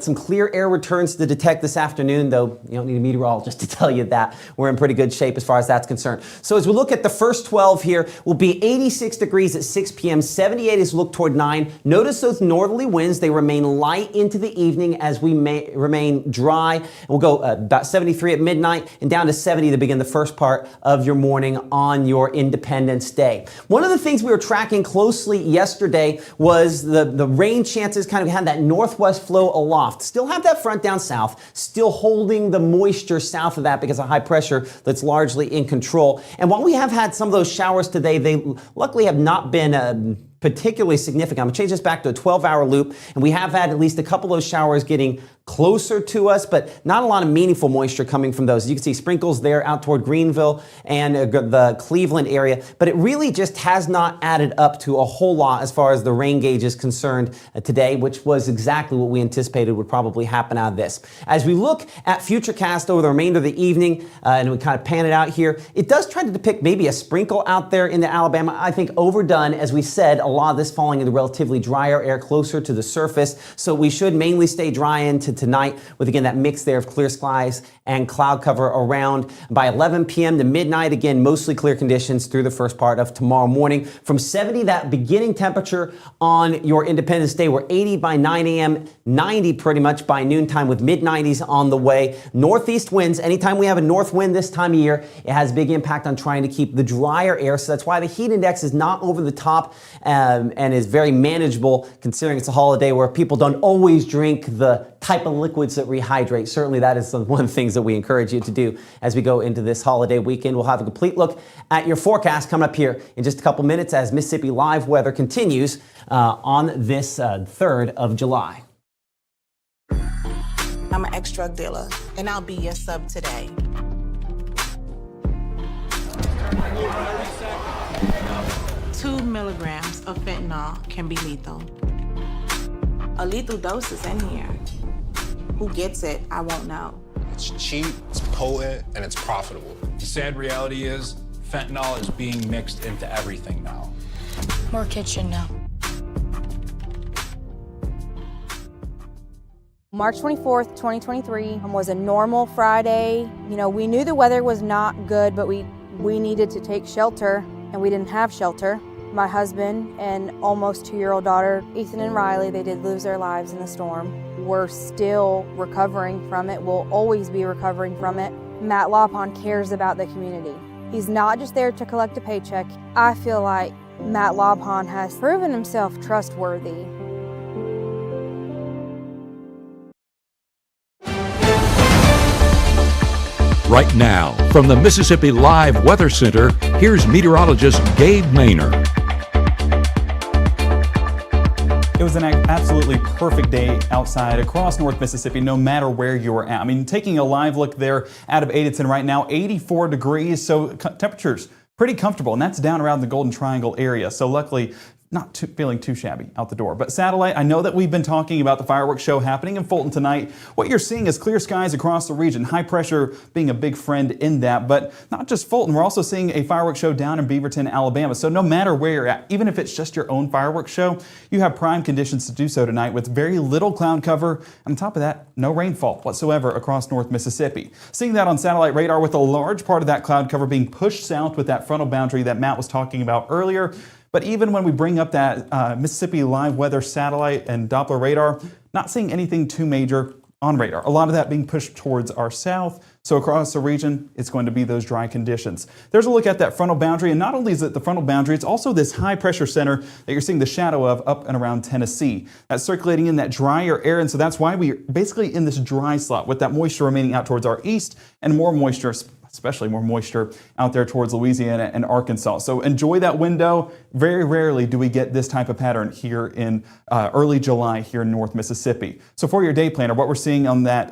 Some clear air returns to detect this afternoon, though you don't need a meteorologist to tell you that. We're in pretty good shape as far as that's concerned. So as we look at the first 12 here, we'll be 86 degrees at 6 p.m., 78 as we look toward 9. Notice those northerly winds, they remain light into the evening as we may remain dry. We'll go about 73 at midnight and down to 70 to begin the first part of your morning on your Independence Day. One of the things we were tracking closely yesterday was the rain chances kind of had that northwest flow aloft. Still have that front down south, still holding the moisture south of that because of high pressure that's largely in control. And while we have had some of those showers today, they luckily have not been particularly significant. I'm going to change this back to a 12-hour loop, and we have had at least a couple of those showers getting closer to us, but not a lot of meaningful moisture coming from those. You can see sprinkles there out toward Greenville and the Cleveland area, but it really just has not added up to a whole lot as far as the rain gauge is concerned today, which was exactly what we anticipated would probably happen out of this. As we look at Futurecast over the remainder of the evening, and we kind of pan it out here, it does try to depict maybe a sprinkle out there in the Alabama. I think overdone, as we said, a lot of this falling into relatively drier air closer to the surface, so we should mainly stay dry into tonight with, again, that mix there of clear skies and cloud cover around. By 11 p.m. to midnight, again, mostly clear conditions through the first part of tomorrow morning. From 70, that beginning temperature on your Independence Day, we're 80 by 9 a.m., 90 pretty much by noontime with mid-90s on the way. Northeast winds, anytime we have a north wind this time of year, it has a big impact on trying to keep the drier air, so that's why the heat index is not over the top and is very manageable considering it's a holiday where people don't always drink the type of liquids that rehydrate. Certainly that is one of the things that we encourage you to do as we go into this holiday weekend. We'll have a complete look at your forecast coming up here in just a couple minutes as Mississippi Live weather continues on this 3rd of July. I'm an ex-drug dealer, and I'll be your sub today. Two milligrams of fentanyl can be lethal. A lethal dose is in here. Who gets it, I won't know. It's cheap, it's potent, and it's profitable. The sad reality is fentanyl is being mixed into everything now. More kitchen now. March 24th, 2023 was a normal Friday. You know, we knew the weather was not good, but we needed to take shelter, and we didn't have shelter. My husband and almost 2-year-old daughter, Ethan and Riley, they did lose their lives in the storm. We're still recovering from it. We'll always be recovering from it. Matt Laupon cares about the community. He's not just there to collect a paycheck. I feel like Matt Laupon has proven himself trustworthy. Right now, from the Mississippi Live Weather Center, here's meteorologist Gabe Maynor. It was an absolutely perfect day outside across North Mississippi, no matter where you were at. I mean, taking a live look there out of Adenton right now, 84 degrees, so temperatures pretty comfortable, and that's down around the Golden Triangle area. So luckily, not feeling too shabby out the door. But Satellite, I know that we've been talking about the fireworks show happening in Fulton tonight. What you're seeing is clear skies across the region, high pressure being a big friend in that. But not just Fulton, we're also seeing a fireworks show down in Beaverton, Alabama. So no matter where you're at, even if it's just your own fireworks show, you have prime conditions to do so tonight with very little cloud cover. On top of that, no rainfall whatsoever across North Mississippi. Seeing that on satellite radar with a large part of that cloud cover being pushed south with that frontal boundary that Matt was talking about earlier. But even when we bring up that Mississippi Live Weather satellite and Doppler radar, not seeing anything too major on radar. A lot of that being pushed towards our south. So across the region, it's going to be those dry conditions. There's a look at that frontal boundary. And not only is it the frontal boundary, it's also this high pressure center that you're seeing the shadow of up and around Tennessee. That's circulating in that drier air. And so that's why we're basically in this dry slot with that moisture remaining out towards our east and more moisture, especially more moisture out there towards Louisiana and Arkansas. So enjoy that window. Very rarely do we get this type of pattern here in early July here in North Mississippi. So for your day planner, what we're seeing on that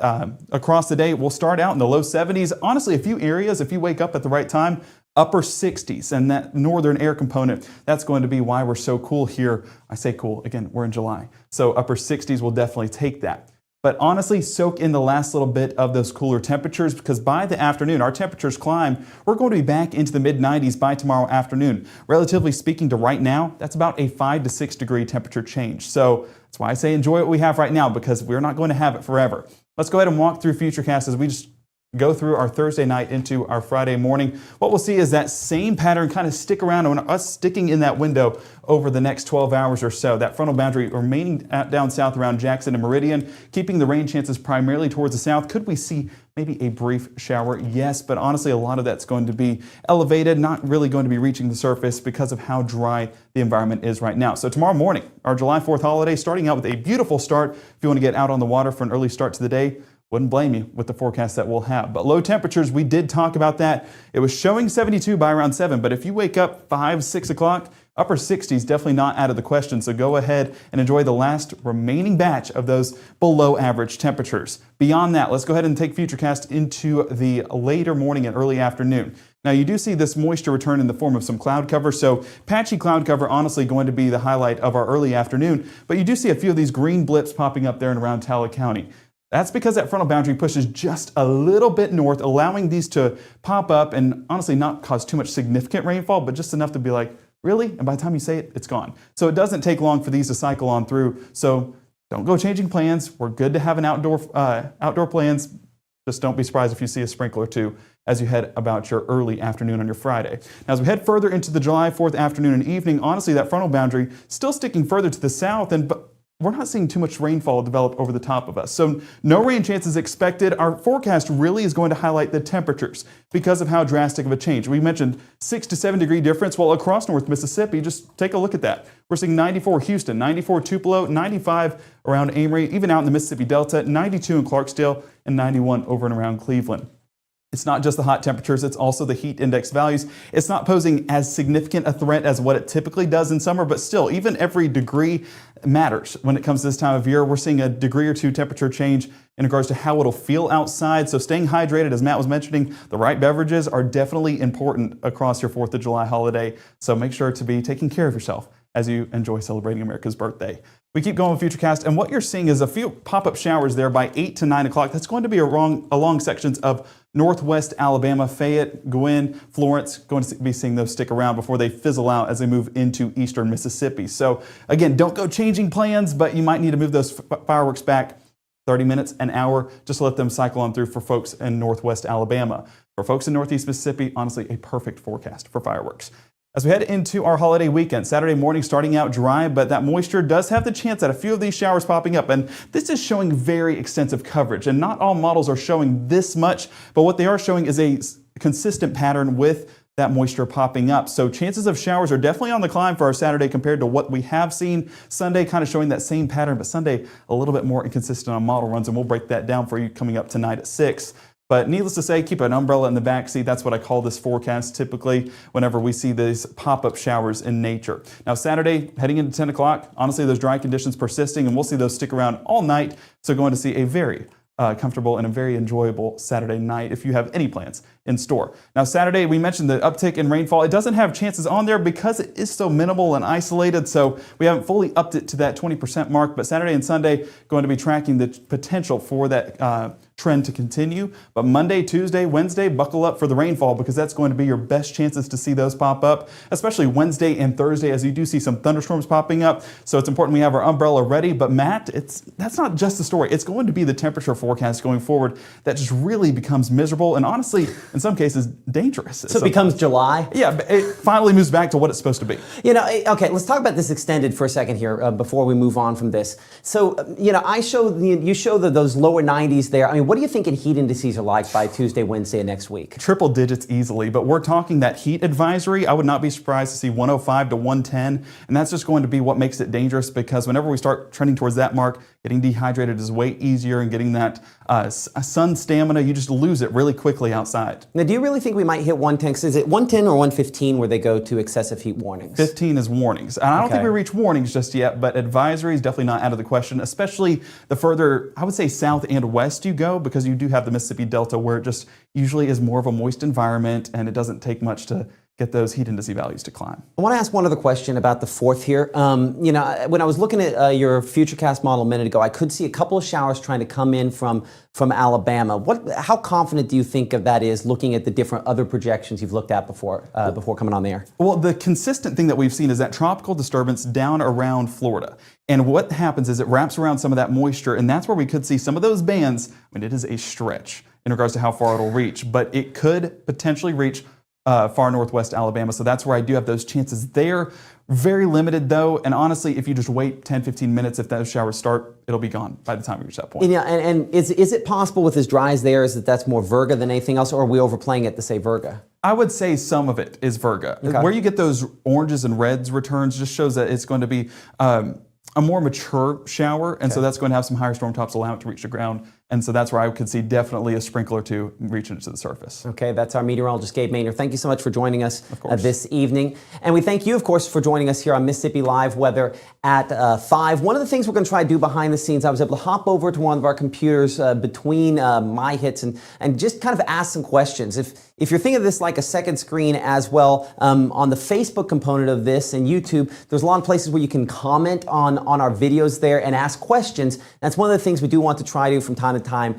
across the day, we'll start out in the low 70s. Honestly, a few areas, if you wake up at the right time, upper 60s, and that northern air component, that's going to be why we're so cool here. I say cool, again, we're in July. So upper 60s will definitely take that. But honestly, soak in the last little bit of those cooler temperatures because by the afternoon, our temperatures climb. We're going to be back into the mid-90s by tomorrow afternoon. Relatively speaking to right now, that's about a 5 to 6 degree temperature change. So that's why I say enjoy what we have right now, because we're not going to have it forever. Let's go ahead and walk through Futurecast as we just go through our Thursday night into our Friday morning. What we'll see is that same pattern kind of stick around, and us sticking in that window over the next 12 hours or so. That frontal boundary remaining down south around Jackson and Meridian, keeping the rain chances primarily towards the south. Could we see maybe a brief shower? Yes, but honestly, a lot of that's going to be elevated, not really going to be reaching the surface because of how dry the environment is right now. So tomorrow morning, our July 4th holiday, starting out with a beautiful start. If you want to get out on the water for an early start to the day, wouldn't blame you with the forecast that we'll have. But low temperatures, we did talk about that. It was showing 72 by around 7, but if you wake up 5, 6 o'clock, upper 60s, definitely not out of the question. So go ahead and enjoy the last remaining batch of those below average temperatures. Beyond that, let's go ahead and take Futurecast into the later morning and early afternoon. Now, you do see this moisture return in the form of some cloud cover, so patchy cloud cover honestly going to be the highlight of our early afternoon, but you do see a few of these green blips popping up there and around Talbot County. That's because that frontal boundary pushes just a little bit north, allowing these to pop up and honestly not cause too much significant rainfall, but just enough to be like, really? And by the time you say it, it's gone. So it doesn't take long for these to cycle on through. So don't go changing plans. We're good to have an outdoor plans. Just don't be surprised if you see a sprinkle or two as you head about your early afternoon on your Friday. Now, as we head further into the July 4th afternoon and evening, honestly, that frontal boundary still sticking further to the south, but we're not seeing too much rainfall develop over the top of us. So no rain chances expected. Our forecast really is going to highlight the temperatures because of how drastic of a change. We mentioned 6 to 7 degree difference. Well, across North Mississippi, just take a look at that. We're seeing 94 Houston, 94 Tupelo, 95 around Amory, even out in the Mississippi Delta, 92 in Clarksdale, and 91 over and around Cleveland. It's not just the hot temperatures, it's also the heat index values. It's not posing as significant a threat as what it typically does in summer, but still, even every degree matters when it comes to this time of year. We're seeing a degree or two temperature change in regards to how it'll feel outside. So staying hydrated, as Matt was mentioning, the right beverages are definitely important across your 4th of July holiday. So make sure to be taking care of yourself as you enjoy celebrating America's birthday. We keep going with Futurecast, and what you're seeing is a few pop-up showers there by 8 to 9 o'clock. That's going to be along sections of northwest Alabama, Fayette, Gwinn, Florence. Going to be seeing those stick around before they fizzle out as they move into eastern Mississippi. So again, don't go changing plans, but you might need to move those fireworks back 30 minutes, an hour, just to let them cycle on through for folks in northwest Alabama. For folks in northeast Mississippi, honestly, a perfect forecast for fireworks. As we head into our holiday weekend, Saturday morning starting out dry, but that moisture does have the chance at a few of these showers popping up. And this is showing very extensive coverage. And not all models are showing this much, but what they are showing is a consistent pattern with that moisture popping up. So chances of showers are definitely on the climb for our Saturday compared to what we have seen. Sunday kind of showing that same pattern, but Sunday a little bit more inconsistent on model runs, and we'll break that down for you coming up tonight at 6. But needless to say, keep an umbrella in the back seat. That's what I call this forecast typically whenever we see these pop-up showers in nature. Now Saturday, heading into 10 o'clock, honestly, those dry conditions persisting, and we'll see those stick around all night. So going to see a very comfortable and a very enjoyable Saturday night if you have any plans in store. Now Saturday, we mentioned the uptick in rainfall. It doesn't have chances on there because it is so minimal and isolated, so we haven't fully upped it to that 20% mark, but Saturday and Sunday going to be tracking the potential for that trend to continue. But Monday, Tuesday, Wednesday, buckle up for the rainfall because that's going to be your best chances to see those pop up, especially Wednesday and Thursday as you do see some thunderstorms popping up. So it's important we have our umbrella ready. But Matt, that's not just the story. It's going to be the temperature forecast going forward that just really becomes miserable and honestly, in some cases, dangerous. So it becomes July? Yeah, it finally moves back to what it's supposed to be. You know, okay, let's talk about this extended for a second here before we move on from this. So, you know, you show those lower 90s there. I mean, what do you think heat indices are like by Tuesday, Wednesday, and next week? Triple digits easily, but we're talking that heat advisory. I would not be surprised to see 105 to 110, and that's just going to be what makes it dangerous because whenever we start trending towards that mark, getting dehydrated is way easier, and getting that sun stamina, you just lose it really quickly outside. Now, do you really think we might hit 110? Is it 110 or 115 where they go to excessive heat warnings? 15 is warnings. And I don't think we reach warnings just yet, but advisory is definitely not out of the question, especially the further, I would say, south and west you go, because you do have the Mississippi Delta where it just usually is more of a moist environment and it doesn't take much to get those heat indice values to climb. I want to ask one other question about the 4th here. You know, when I was looking at your Futurecast model a minute ago, I could see a couple of showers trying to come in from Alabama. How confident do you think of that is, looking at the different other projections you've looked at before coming on the air? Well, the consistent thing that we've seen is that tropical disturbance down around Florida. And what happens is it wraps around some of that moisture, and that's where we could see some of those bands. I mean, it is a stretch in regards to how far it'll reach, but it could potentially reach far northwest Alabama. So that's where I do have those chances there. Very limited though, and honestly, if you just wait 10-15 minutes, if those showers start, it'll be gone by the time we reach that point. And is it possible with as dry as there is that's more Virga than anything else, or are we overplaying it to say Virga? I would say some of it is Virga. Okay. Where you get those oranges and reds returns just shows that it's going to be a more mature shower, and so that's going to have some higher storm tops, allow it to reach the ground. And so that's where I could see definitely a sprinkle or two reaching to the surface. Okay, that's our meteorologist, Gabe Maynor. Thank you so much for joining us course. This evening. And we thank you, of course, for joining us here on Mississippi Live Weather at 5. One of the things we're going to try to do behind the scenes, I was able to hop over to one of our computers between my hits and just kind of ask some questions. If you're thinking of this like a second screen as well, on the Facebook component of this and YouTube, there's a lot of places where you can comment on our videos there and ask questions. That's one of the things we do want to try to, from time to time,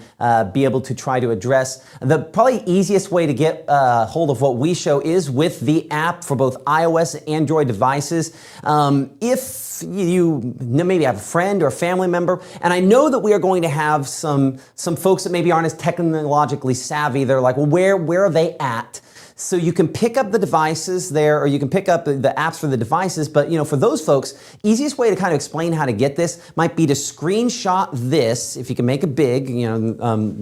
be able to try to address. The probably easiest way to get hold of what we show is with the app for both iOS and Android devices. If you maybe have a friend or a family member, and I know that we are going to have some folks that maybe aren't as technologically savvy. They're like, well, where are they at? So you can pick up the devices there, or you can pick up the apps for the devices. But for those folks, easiest way to kind of explain how to get this might be to screenshot this. If you can make it big,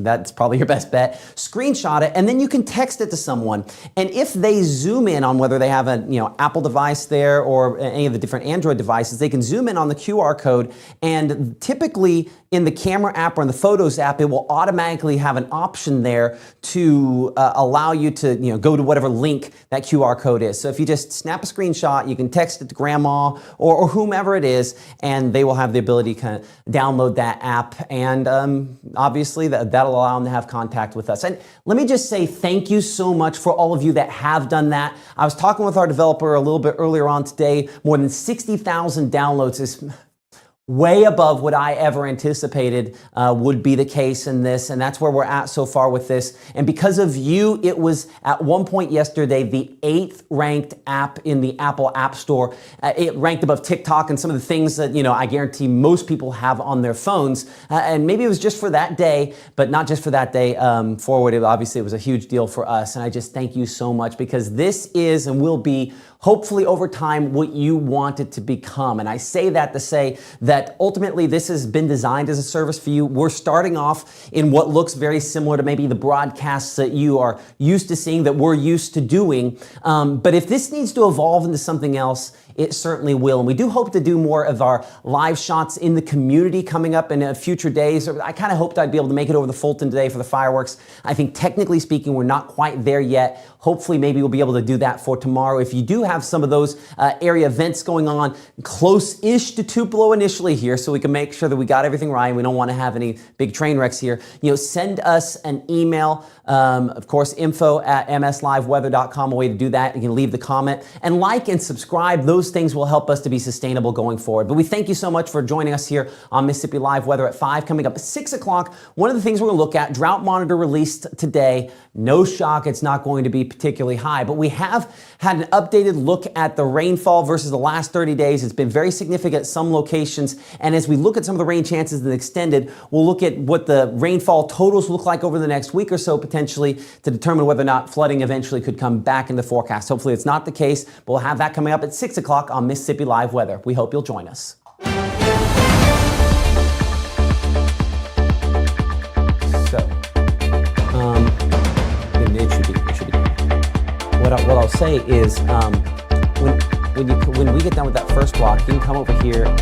that's probably your best bet. Screenshot it, and then you can text it to someone. And if they zoom in on whether they have an Apple device there or any of the different Android devices, they can zoom in on the QR code. And typically in the camera app or in the Photos app, it will automatically have an option there to allow you to go to whatever link that QR code is. So if you just snap a screenshot, you can text it to grandma or whomever it is, and they will have the ability to kind of download that app. And obviously that'll allow them to have contact with us. And let me just say thank you so much for all of you that have done that. I was talking with our developer a little bit earlier on today. More than 60,000 downloads is way above what I ever anticipated would be the case in this, and that's where we're at so far with this. And because of you, it was at one point yesterday the 8th ranked app in the Apple App Store. It ranked above TikTok and some of the things that I guarantee most people have on their phones. And maybe it was just for that day, but not just for that day forward. Obviously, it was a huge deal for us, and I just thank you so much, because this is and will be, hopefully over time, what you want it to become. And I say that to say that ultimately this has been designed as a service for you. We're starting off in what looks very similar to maybe the broadcasts that you are used to seeing, that we're used to doing. But if this needs to evolve into something else, it certainly will. And we do hope to do more of our live shots in the community coming up in future days. I kind of hoped I'd be able to make it over the Fulton today for the fireworks. I think technically speaking, we're not quite there yet. Hopefully, maybe we'll be able to do that for tomorrow. If you do have some of those area events going on close-ish to Tupelo initially here, so we can make sure that we got everything right and we don't want to have any big train wrecks here, send us an email. Of course, info@msliveweather.com, a way to do that. You can leave the comment and like and subscribe. Those things will help us to be sustainable going forward. But we thank you so much for joining us here on Mississippi Live Weather at 5. Coming up at 6 o'clock, one of the things we're going to look at, drought monitor released today. No shock, it's not going to be particularly high, but we have had an updated look at the rainfall versus the last 30 days. It's been very significant at some locations. And as we look at some of the rain chances that extended, we'll look at what the rainfall totals look like over the next week or so, potentially, to determine whether or not flooding eventually could come back in the forecast. Hopefully it's not the case, but we'll have that coming up at 6 o'clock on Mississippi Live Weather. We hope you'll join us. So, it should be. What I'll say is, when we get done with that first block, you can come over here.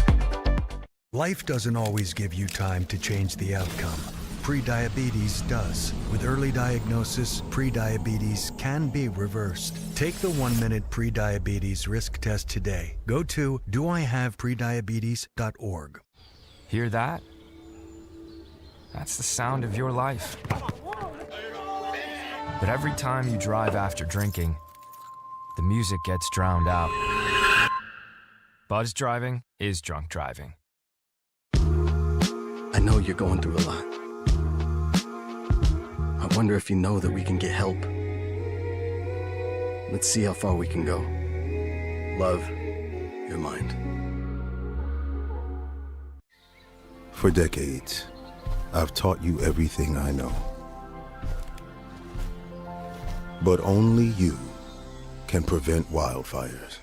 Life doesn't always give you time to change the outcome. Prediabetes does. With early diagnosis, prediabetes can be reversed. Take the 1-minute prediabetes risk test today. Go to doihaveprediabetes.org. Hear that? That's the sound of your life. But every time you drive after drinking, the music gets drowned out. Buzz driving is drunk driving. I know you're going through a lot. I wonder if you know that we can get help. Let's see how far we can go. Love, your mind. For decades, I've taught you everything I know. But only you can prevent wildfires.